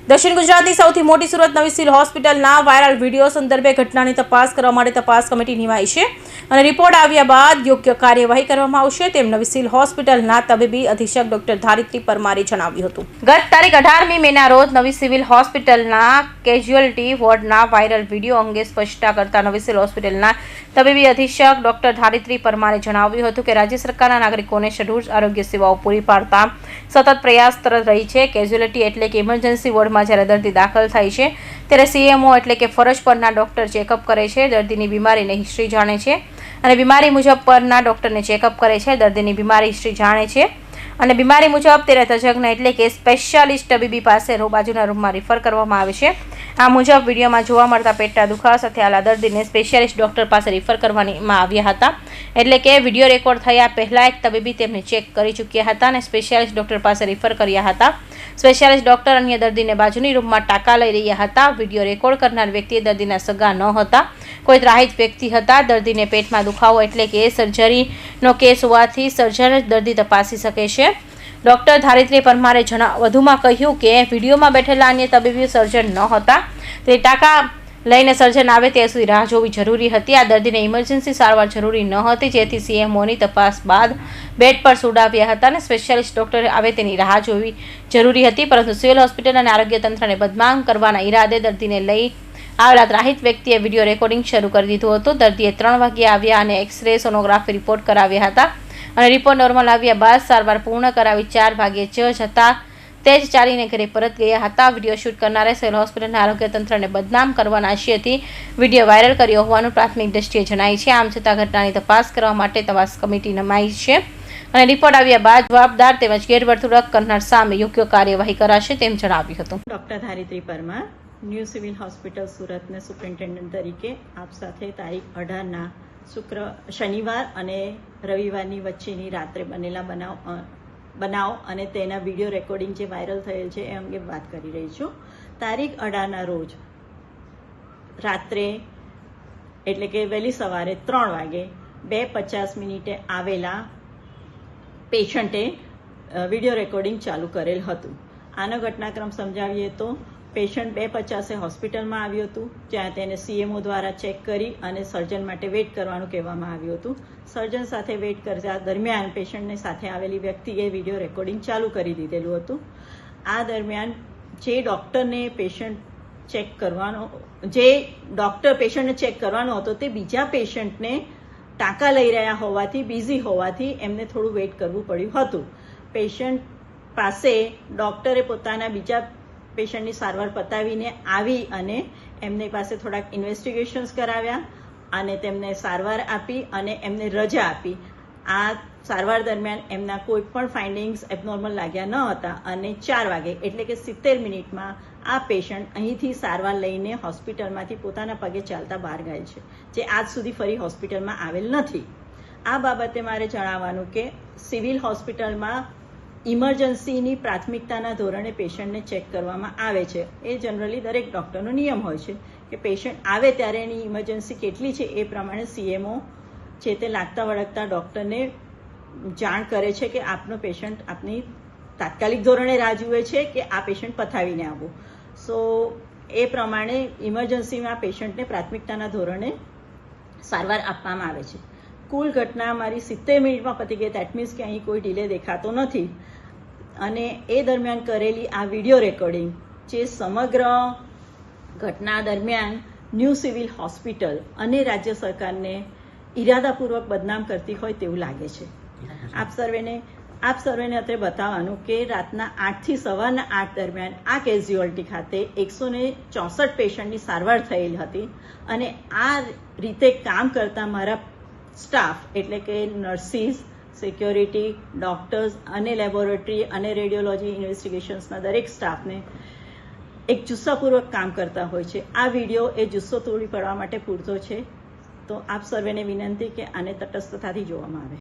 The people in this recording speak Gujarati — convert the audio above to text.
દક્ષિણ ગુજરાતની સૌથી મોટી સુરત નવી સિવિલ હોસ્પિટલના વાયરલ વિડીયો સંદર્ભે ઘટનાની તપાસ કરવા માટે તપાસ કમિટી નિમાઈ છે અને રિપોર્ટ આવ્યા બાદ યોગ્ય કાર્યવાહી કરવામાં આવશે તેમ નવી સિવિલ હોસ્પિટલના તબીબી અધિક્ષક ડોક્ટર ધારિત્રી પરમારે જણાવ્યું હતું। ગત તારીખ 18મી મેના રોજ નવી સિવિલ હોસ્પિટલના કેઝ્યુઅલ્ટી વોર્ડના વાયરલ વિડીયો અંગે સ્પષ્ટતા કરતા નવી સિવિલ હોસ્પિટલના તબીબી અધિક્ષક ડોક્ટર ધારિત્રી પરમારે જણાવ્યું હતું કે રાજ્ય સરકારના નાગરિકોને શરૂર આરોગ્ય સેવાઓ પૂરી પાડતા સતત પ્રયાસ તરત રહી છે। કેઝ્યુઅલ્ટી એટલે કે ઇમરજન્સી વોર્ડમાં જ્યારે દર્દી દાખલ થાય છે ત્યારે સીએમઓ એટલે કે ફરજ પરના ડોક્ટર ચેકઅપ કરે છે, દર્દીની બીમારીની હિસ્ટ્રી જાણે છે અને બીમારી મુજબ પરના ડોક્ટરને ચેકઅપ કરે છે, દર્દીની બીમારી હિસ્ટ્રી જાણે છે અને બીમારી મુજબ તેને તજજ્ઞ એટલે કે સ્પેશિયાલિસ્ટ તબીબી પાસે બાજુના રૂમમાં રિફર કરવામાં આવે છે। આ મુજબ વિડીયોમાં જોવા મળતા પેટના દુખાવા સાથે આલા દર્દીને સ્પેશિયાલિસ્ટ ડોક્ટર પાસે રિફર કરવામાં આવ્યા હતા, એટલે કે વિડીયો રેકોર્ડ થયા પહેલાં એક તબીબી તેમને ચેક કરી ચૂક્યા હતા અને સ્પેશિયાલિસ્ટ ડોક્ટર પાસે રિફર કર્યા હતા। સ્પેશિયાલિસ્ટ ડોક્ટર અન્ય દર્દીને બાજુની રૂમમાં ટાંકા લઈ રહ્યા હતા। વિડીયો રેકોર્ડ કરનાર વ્યક્તિ દર્દીના સગા ન હતા, કોઈ ત્રાહિત વ્યક્તિ હતા। દર્દીને પેટમાં દુખાવો એટલે કે સર્જરીનો કેસ હોવાથી સર્જન જ દર્દી તપાસી શકે છે। ડોક્ટર ધારિત્રી પરમારે વધુમાં કહ્યું કે વિડીયોમાં બેઠેલા અન્ય તબીબી સર્જન ન હતા, તે ટાંકા લઈને સર્જન આવે ત્યાં સુધી રાહ જોવી જરૂરી હતી। આ દર્દીને ઇમરજન્સી સારવાર જરૂરી ન હતી, જેથી સીએમઓની તપાસ બાદ બેડ પર સુડાવ્યા હતા અને સ્પેશિયાલિસ્ટ ડોક્ટર આવે તેની રાહ જોવી જરૂરી હતી, પરંતુ સિવિલ હોસ્પિટલ અને આરોગ્ય તંત્રને બદનામ કરવાના ઈરાદે દર્દીને લઈ આવેલા ત્રાહિત વ્યક્તિએ વિડીયો રેકોર્ડિંગ શરૂ કરી દીધું હતું। દર્દીએ 3 વાગ્યે આવ્યા અને એક્સરે સોનોગ્રાફી રિપોર્ટ કરાવ્યા હતા અને રિપોર્ટ નોર્મલ આવ્યા બાદ સારવાર પૂર્ણ કરાવી 4 વાગ્યે જતા તે જ ચાલીને ઘરે પરત ગયા હતા। વિડીયો શૂટ કરનારે સિવિલ હોસ્પિટલના આરોગ્ય તંત્રને બદનામ કરવાના આશયથી વિડીયો વાયરલ કર્યો હોવાનું પ્રાથમિક દ્રષ્ટિએ જણાય છે। આમ છતાં ઘટનાની તપાસ કરવા માટે તપાસ કમિટી નમાઈ છે અને રિપોર્ટ આવ્યા બાદ જવાબદાર તેમજ ગેરવર્તણૂક કરનાર સામે યોગ્ય કાર્યવાહી કરાશે તેમ જણાવ્યું હતું। Doctor Dharitri Parmar, new civil hospital સુરતના સુપ્રિન્ટેન્ડન્ટ તરીકે આપ સાથે તારીખ 18ના શનિવાર અને રવિવારની વચ્ચેની રાત્રે બનેલા બનાવ અને તેના વિડીયો રેકોર્ડિંગ જે વાયરલ થયેલ છે એ અંગે વાત કરી રહી છું। તારીખ 18ના રોજ રાત્રે એટલે કે વહેલી સવારે 3 વાગે 2:50 આવેલા પેશન્ટે વિડીયો રેકોર્ડિંગ ચાલુ કરેલ હતું। આનો ઘટનાક્રમ સમજાવીએ તો પેશન્ટ 2:50 હોસ્પિટલમાં આવ્યું હતું, જ્યાં તેને સીએમઓ દ્વારા ચેક કરી અને સર્જન માટે વેઇટ કરવાનું કહેવામાં આવ્યું હતું। સર્જન સાથે વેઇટ કરતા દરમિયાન પેશન્ટની સાથે આવેલી વ્યક્તિએ વિડીયો રેકોર્ડિંગ ચાલુ કરી દીધેલું હતું। આ દરમિયાન જે ડોક્ટરને પેશન્ટને ચેક કરવાનો હતો તે બીજા પેશન્ટને ટાંકા લઈ રહ્યા હોવાથી બિઝી હોવાથી એમને થોડું વેઇટ કરવું પડ્યું હતું। પેશન્ટ પાસે ડોક્ટરે પોતાના બીજા પેશન્ટની સારવાર પતાવીને આવી અને એમની પાસે થોડાક ઇન્વેસ્ટિગેશન્સ કરાવ્યા અને તેમને સારવાર આપી અને એમને રજા આપી। આ સારવાર દરમિયાન એમના કોઈ પણ ફાઇન્ડિંગ્સ એબનોર્મલ લાગ્યા ન હતા અને 4 વાગે એટલે કે 70 મિનિટમાં આ પેશન્ટ અહીંથી સારવાર લઈને હોસ્પિટલમાંથી પોતાના પગે ચાલતા બહાર ગયેલ છે, જે આજ સુધી ફરી હોસ્પિટલમાં આવેલ નથી। આ બાબતે મારે જણાવવાનું કે સિવિલ હોસ્પિટલમાં ઇમરજન્સીની પ્રાથમિકતાના ધોરણે પેશન્ટને ચેક કરવામાં આવે છે। એ જનરલી દરેક ડૉક્ટરનો નિયમ હોય છે કે પેશન્ટ આવે ત્યારે એની ઇમરજન્સી કેટલી છે એ પ્રમાણે સીએમઓ છે તે લાગતા વળગતા ડૉક્ટરને જાણ કરે છે કે આપનો પેશન્ટ આપની તાત્કાલિક ધોરણે રાહ જુએ છે કે આ પેશન્ટ પથાવીને આવો। સો એ પ્રમાણે ઇમરજન્સીમાં પેશન્ટને પ્રાથમિકતાના ધોરણે સારવાર આપવામાં આવે છે। કુલ ઘટના મારી 70 મિનિટમાં પતી ગઈ, દેટ મીન્સ કે અહીં કોઈ ડિલે દેખાતો નથી અને એ દરમિયાન કરેલી આ વિડીયો રેકોર્ડિંગ જે સમગ્ર ઘટના દરમિયાન ન્યૂ સિવિલ હોસ્પિટલ અને રાજ્ય સરકારને ઈરાદાપૂર્વક બદનામ કરતી હોય તેવું લાગે છે। આપ સર્વેને અત્રે બતાવવાનું કે રાતના 8 થી સવારના 8 દરમિયાન આ કેઝ્યુઅલ્ટી ખાતે 164 પેશન્ટની સારવાર થયેલ હતી અને આ રીતે કામ કરતા મારા સ્ટાફ એટલે કે નર્સિસ, સિક્યોરિટી, ડોક્ટર્સ અને લેબોરેટરી અને રેડિયોલોજી ઇન્વેસ્ટિગેશન્સના દરેક સ્ટાફને એક જુસ્સાપૂર્વક કામ કરતા હોય છે। આ વિડીયો એ જુસ્સો તોડી પાડવા માટે પૂરતો છે, તો આપ સર્વેને વિનંતી કે આને તટસ્થતાથી જોવામાં આવે।